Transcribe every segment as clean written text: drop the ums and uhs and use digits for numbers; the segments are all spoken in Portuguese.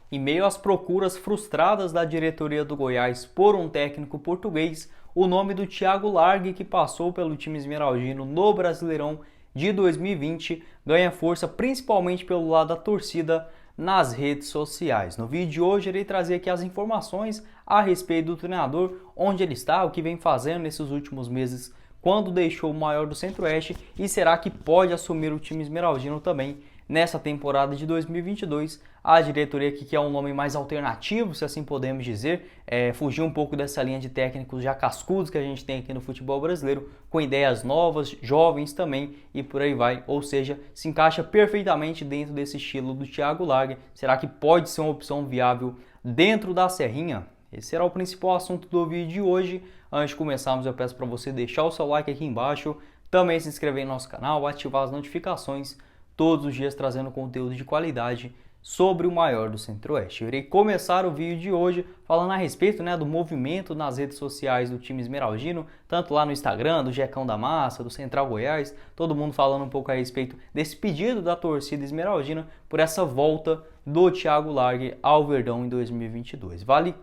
Em meio às procuras frustradas da diretoria do Goiás por um técnico português, o nome do Thiago Largue, que passou pelo time esmeraldino no Brasileirão de 2020, ganha força principalmente pelo lado da torcida nas redes sociais. No vídeo de hoje, irei trazer aqui as informações a respeito do treinador, onde ele está, o que vem fazendo nesses últimos meses, quando deixou o maior do Centro-Oeste e será que pode assumir o time esmeraldino também nessa temporada de 2022. A diretoria aqui quer um nome mais alternativo, se assim podemos dizer, fugir um pouco dessa linha de técnicos já cascudos que a gente tem aqui no futebol brasileiro, com ideias novas, jovens também e por aí vai, ou seja, se encaixa perfeitamente dentro desse estilo do Thiago Largue. Será que pode ser uma opção viável dentro da Serrinha? Esse será o principal assunto do vídeo de hoje. Antes de começarmos, eu peço para você deixar o seu like aqui embaixo, também se inscrever no nosso canal, ativar as notificações, todos os dias trazendo conteúdo de qualidade sobre o maior do Centro-Oeste. Eu irei começar o vídeo de hoje falando a respeito do movimento nas redes sociais do time esmeraldino, tanto lá no Instagram, do Jecão da Massa, do Central Goiás, todo mundo falando um pouco a respeito desse pedido da torcida esmeraldina por essa volta do Thiago Largue ao Verdão em 2022. Vale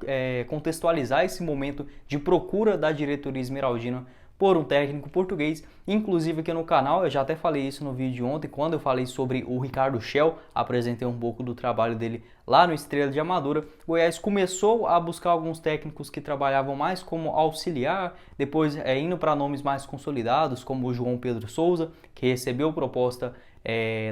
contextualizar esse momento de procura da diretoria esmeraldina por um técnico português. Inclusive aqui no canal, eu já até falei isso no vídeo de ontem, quando eu falei sobre o Ricardo Schell, apresentei um pouco do trabalho dele lá no Estrela de Amadora. Goiás começou a buscar alguns técnicos que trabalhavam mais como auxiliar, depois indo para nomes mais consolidados, como o João Pedro Souza, que recebeu proposta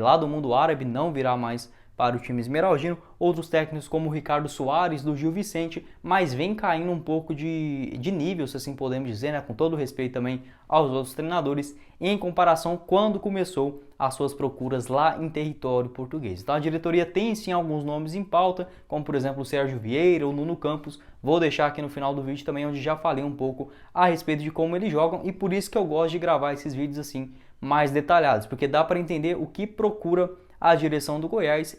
lá do mundo árabe, não virá mais para o time esmeraldino. Outros técnicos como o Ricardo Soares, do Gil Vicente, mas vem caindo um pouco de nível, se assim podemos dizer, com todo respeito também aos outros treinadores, em comparação quando começou as suas procuras lá em território português. Então a diretoria tem sim alguns nomes em pauta, como por exemplo o Sérgio Vieira ou Nuno Campos. Vou deixar aqui no final do vídeo também, onde já falei um pouco a respeito de como eles jogam, e por isso que eu gosto de gravar esses vídeos assim mais detalhados, porque dá para entender o que procura a direção do Goiás.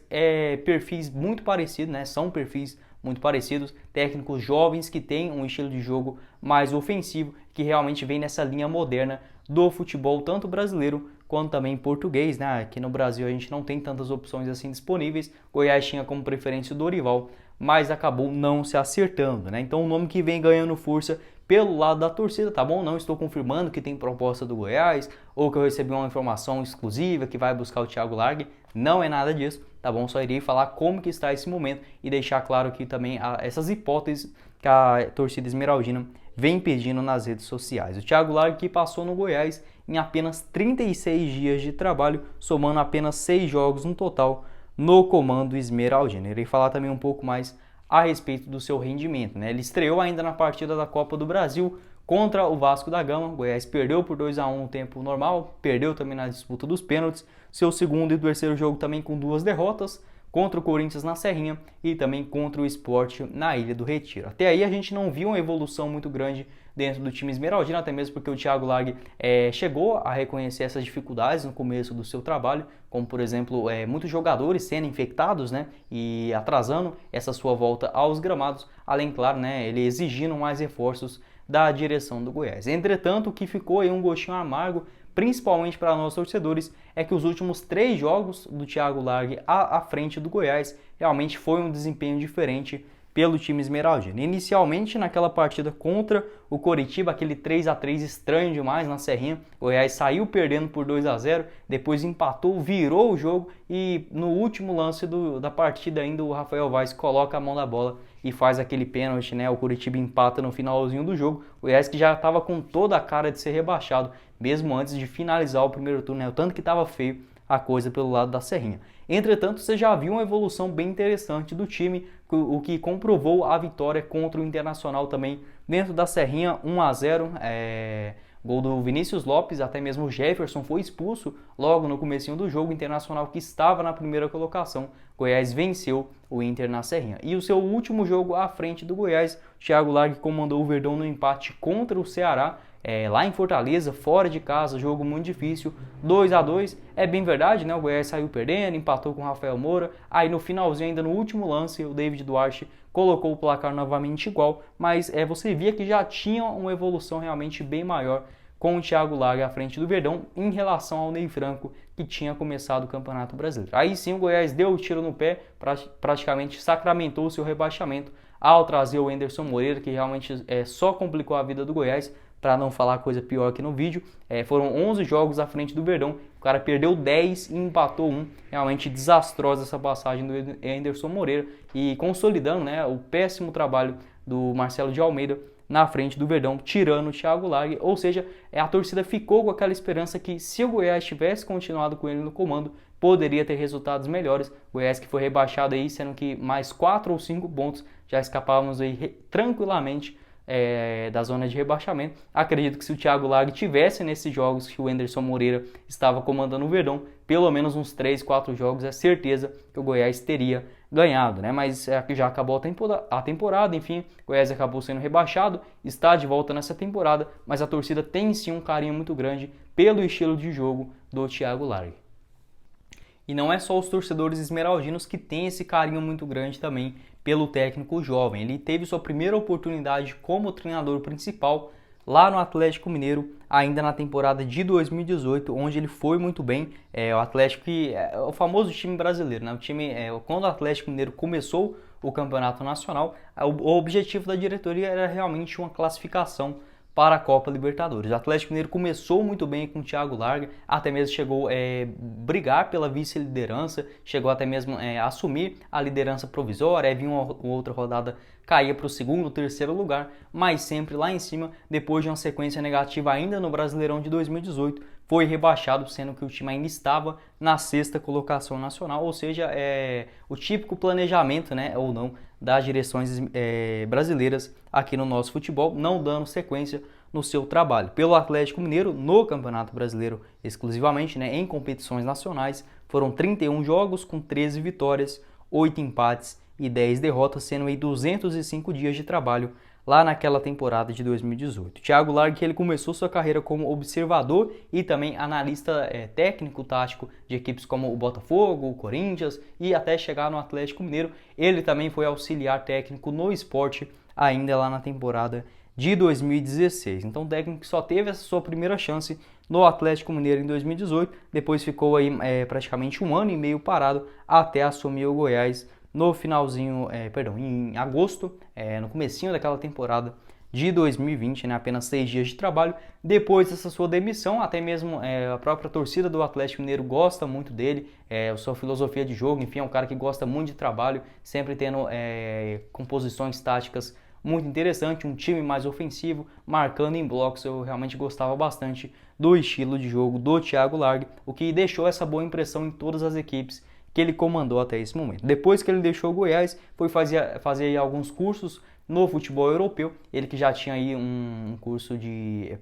Perfis muito parecidos, são perfis muito parecidos, técnicos jovens que têm um estilo de jogo mais ofensivo, que realmente vem nessa linha moderna do futebol, tanto brasileiro quanto também português. Aqui no Brasil a gente não tem tantas opções assim disponíveis. Goiás tinha como preferência o Dorival, mas acabou não se acertando. Então o nome que vem ganhando força pelo lado da torcida, tá bom? Não estou confirmando que tem proposta do Goiás ou que eu recebi uma informação exclusiva que vai buscar o Thiago Largue. Não é nada disso, tá bom? Só irei falar como que está esse momento e deixar claro aqui também essas hipóteses que a torcida esmeraldina vem pedindo nas redes sociais. O Thiago Largue, que passou no Goiás em apenas 36 dias de trabalho, somando apenas 6 jogos no total no comando esmeraldino. Irei falar também um pouco mais a respeito do seu rendimento. Ele estreou ainda na partida da Copa do Brasil contra o Vasco da Gama. O Goiás perdeu por 2-1 no tempo normal, perdeu também na disputa dos pênaltis. Seu segundo e terceiro jogo também com 2 derrotas, contra o Corinthians na Serrinha e também contra o Sport na Ilha do Retiro. Até aí a gente não viu uma evolução muito grande dentro do time esmeraldino, até mesmo porque o Thiago Largue chegou a reconhecer essas dificuldades no começo do seu trabalho, como por exemplo muitos jogadores sendo infectados e atrasando essa sua volta aos gramados, além, claro, ele exigindo mais reforços da direção do Goiás. Entretanto, o que ficou aí um gostinho amargo, principalmente para nós torcedores, é que os últimos 3 jogos do Thiago Largue à frente do Goiás realmente foi um desempenho diferente pelo time esmeraldino. Inicialmente naquela partida contra o Coritiba, aquele 3-3 estranho demais na Serrinha, o Goiás saiu perdendo por 2-0, depois empatou, virou o jogo e no último lance da partida ainda o Rafael Vaz coloca a mão na bola e faz aquele pênalti, o Coritiba empata no finalzinho do jogo. O Goiás que já estava com toda a cara de ser rebaixado, mesmo antes de finalizar o primeiro turno, o tanto que estava feio a coisa pelo lado da Serrinha. Entretanto, você já viu uma evolução bem interessante do time, o que comprovou a vitória contra o Internacional também dentro da Serrinha, 1-0, gol do Vinícius Lopes, até mesmo o Jefferson foi expulso logo no comecinho do jogo. Internacional que estava na primeira colocação, Goiás venceu o Inter na Serrinha. E o seu último jogo à frente do Goiás, o Thiago Largue comandou o Verdão no empate contra o Ceará, lá em Fortaleza, fora de casa, jogo muito difícil, 2-2, é bem verdade, o Goiás saiu perdendo, empatou com o Rafael Moura, aí no finalzinho, ainda no último lance, o David Duarte colocou o placar novamente igual, mas você via que já tinha uma evolução realmente bem maior com o Thiago Largue à frente do Verdão em relação ao Ney Franco, que tinha começado o Campeonato Brasileiro. Aí sim o Goiás deu o tiro no pé, praticamente sacramentou o seu rebaixamento ao trazer o Enderson Moreira, que realmente só complicou a vida do Goiás, para não falar coisa pior aqui no vídeo. Foram 11 jogos à frente do Verdão, o cara perdeu 10 e empatou 1. Realmente desastrosa essa passagem do Enderson Moreira e consolidando, né, o péssimo trabalho do Marcelo de Almeida na frente do Verdão, tirando o Thiago Largue. Ou seja, a torcida ficou com aquela esperança que se o Goiás tivesse continuado com ele no comando, poderia ter resultados melhores. O Goiás que foi rebaixado aí, sendo que mais 4 ou 5 pontos já escapávamos aí tranquilamente da zona de rebaixamento. Acredito que se o Thiago Largue tivesse nesses jogos que o Enderson Moreira estava comandando o Verdão, pelo menos uns 3, 4 jogos, é certeza que o Goiás teria ganhado, né? Mas já acabou a temporada, enfim, o Goiás acabou sendo rebaixado, está de volta nessa temporada, mas a torcida tem sim um carinho muito grande pelo estilo de jogo do Thiago Largue. E não é só os torcedores esmeraldinos que têm esse carinho muito grande também pelo técnico jovem. Ele teve sua primeira oportunidade como treinador principal lá no Atlético Mineiro, ainda na temporada de 2018, onde ele foi muito bem. O Atlético, que é o famoso time brasileiro, né? Quando o Atlético Mineiro começou o Campeonato Nacional, o objetivo da diretoria era realmente uma classificação para a Copa Libertadores. O Atlético Mineiro começou muito bem com o Thiago Largue, até mesmo chegou a brigar pela vice-liderança, chegou até mesmo a assumir a liderança provisória, vinha uma outra rodada, caía para o segundo, terceiro lugar, mas sempre lá em cima, depois de uma sequência negativa ainda no Brasileirão de 2018, foi rebaixado, sendo que o time ainda estava na 6ª colocação nacional, ou seja, o típico planejamento, né, ou não, das direções brasileiras aqui no nosso futebol, não dando sequência no seu trabalho. Pelo Atlético Mineiro, no Campeonato Brasileiro exclusivamente, né, em competições nacionais, foram 31 jogos com 13 vitórias, 8 empates e 10 derrotas, sendo aí 205 dias de trabalho lá naquela temporada de 2018. Thiago Largue, ele começou sua carreira como observador e também analista técnico-tático de equipes como o Botafogo, o Corinthians e até chegar no Atlético Mineiro. Ele também foi auxiliar técnico no Sport ainda lá na temporada de 2016. Então o técnico só teve essa sua primeira chance no Atlético Mineiro em 2018, depois ficou aí praticamente 1 ano e meio parado até assumir o Goiás no finalzinho, em agosto, no comecinho daquela temporada de 2020, né, apenas 6 dias de trabalho. Depois dessa sua demissão, até mesmo a própria torcida do Atlético Mineiro gosta muito dele, a sua filosofia de jogo, enfim, é um cara que gosta muito de trabalho, sempre tendo composições táticas muito interessantes, um time mais ofensivo, marcando em blocos. Eu realmente gostava bastante do estilo de jogo do Thiago Largue, o que deixou essa boa impressão em todas as equipes que ele comandou até esse momento. Depois que ele deixou o Goiás, foi fazer aí alguns cursos no futebol europeu. Ele que já tinha aí um curso de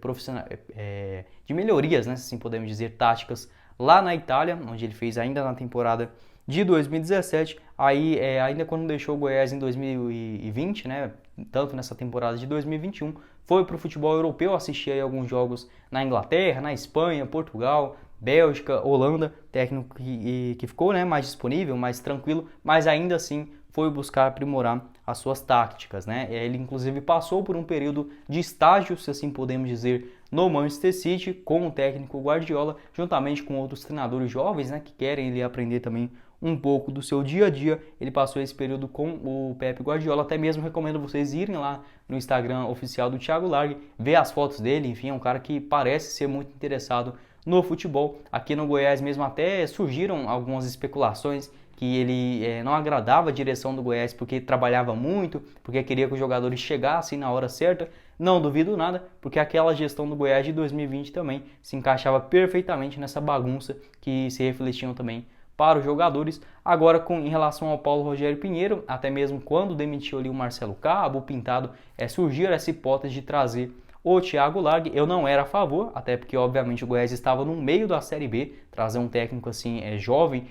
de melhorias, né, se assim podemos dizer, táticas, lá na Itália, onde ele fez ainda na temporada de 2017. Aí, ainda quando deixou o Goiás em 2020, né, tanto nessa temporada de 2021, foi para o futebol europeu, assistir aí alguns jogos na Inglaterra, na Espanha, Portugal, Bélgica, Holanda, técnico que ficou, né, mais disponível, mais tranquilo, mas ainda assim foi buscar aprimorar as suas táticas, né? Ele inclusive passou por um período de estágio, se assim podemos dizer, no Manchester City com o técnico Guardiola, juntamente com outros treinadores jovens, né, que querem ele aprender também um pouco do seu dia a dia. Ele passou esse período com o Pep Guardiola. Até mesmo recomendo vocês irem lá no Instagram oficial do Thiago Largue, ver as fotos dele. Enfim, é um cara que parece ser muito interessado no futebol. Aqui no Goiás mesmo até surgiram algumas especulações que ele não agradava a direção do Goiás porque trabalhava muito, porque queria que os jogadores chegassem na hora certa. Não duvido nada, porque aquela gestão do Goiás de 2020 também se encaixava perfeitamente nessa bagunça que se refletiam também para os jogadores. Agora, em relação ao Paulo Rogério Pinheiro, até mesmo quando demitiu ali o Marcelo Cabo, o Pintado, surgiu essa hipótese de trazer o Thiago Largue. Eu não era a favor, até porque obviamente o Goiás estava no meio da Série B, trazer um técnico assim jovem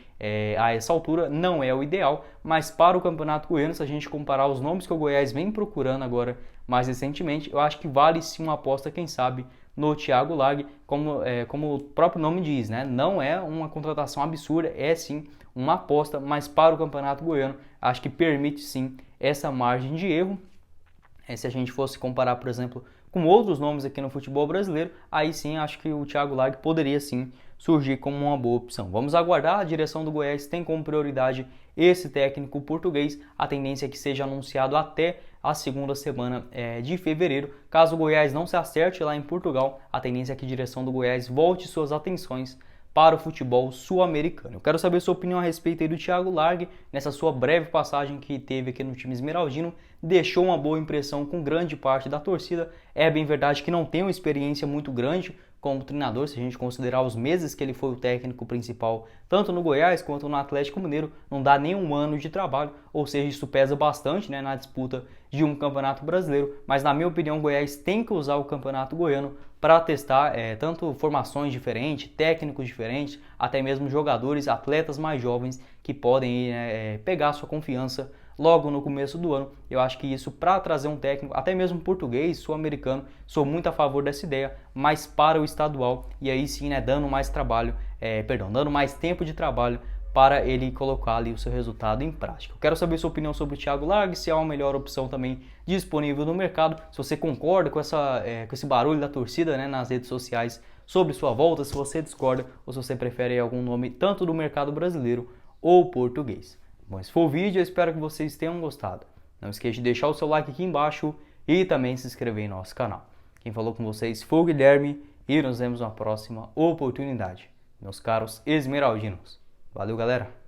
a essa altura não é o ideal, mas para o Campeonato Goiano, se a gente comparar os nomes que o Goiás vem procurando agora mais recentemente, eu acho que vale sim uma aposta, quem sabe, no Thiago Largue, como o próprio nome diz, né? Não é uma contratação absurda, é sim uma aposta, mas para o Campeonato Goiano, acho que permite sim essa margem de erro. Se a gente fosse comparar, por exemplo, com outros nomes aqui no futebol brasileiro, aí sim acho que o Thiago Largue poderia sim surgir como uma boa opção. Vamos aguardar, a direção do Goiás tem como prioridade esse técnico português, a tendência é que seja anunciado até a segunda semana de fevereiro. Caso o Goiás não se acerte lá em Portugal, a tendência é que a direção do Goiás volte suas atenções para o futebol sul-americano. Eu quero saber sua opinião a respeito aí do Thiago Largue, nessa sua breve passagem que teve aqui no time esmeraldino, deixou uma boa impressão com grande parte da torcida. É bem verdade que não tem uma experiência muito grande como treinador, se a gente considerar os meses que ele foi o técnico principal, tanto no Goiás quanto no Atlético Mineiro, não dá nem um ano de trabalho, ou seja, isso pesa bastante, né, na disputa de um campeonato brasileiro, mas na minha opinião o Goiás tem que usar o campeonato goiano para testar tanto formações diferentes, técnicos diferentes, até mesmo jogadores, atletas mais jovens que podem pegar sua confiança logo no começo do ano. Eu acho que isso, para trazer um técnico, até mesmo português, sul-americano, sou muito a favor dessa ideia, mas para o estadual, e aí sim, né, dando mais trabalho, dando mais tempo de trabalho para ele colocar ali o seu resultado em prática. Eu quero saber sua opinião sobre o Thiago Largue, se é uma melhor opção também disponível no mercado, se você concorda com esse barulho da torcida, né, nas redes sociais sobre sua volta, se você discorda ou se você prefere algum nome tanto do mercado brasileiro ou português. Bom, esse foi o vídeo, eu espero que vocês tenham gostado. Não esqueça de deixar o seu like aqui embaixo e também se inscrever em nosso canal. Quem falou com vocês foi o Guilherme e nos vemos na próxima oportunidade, meus caros esmeraldinos. Valeu, galera!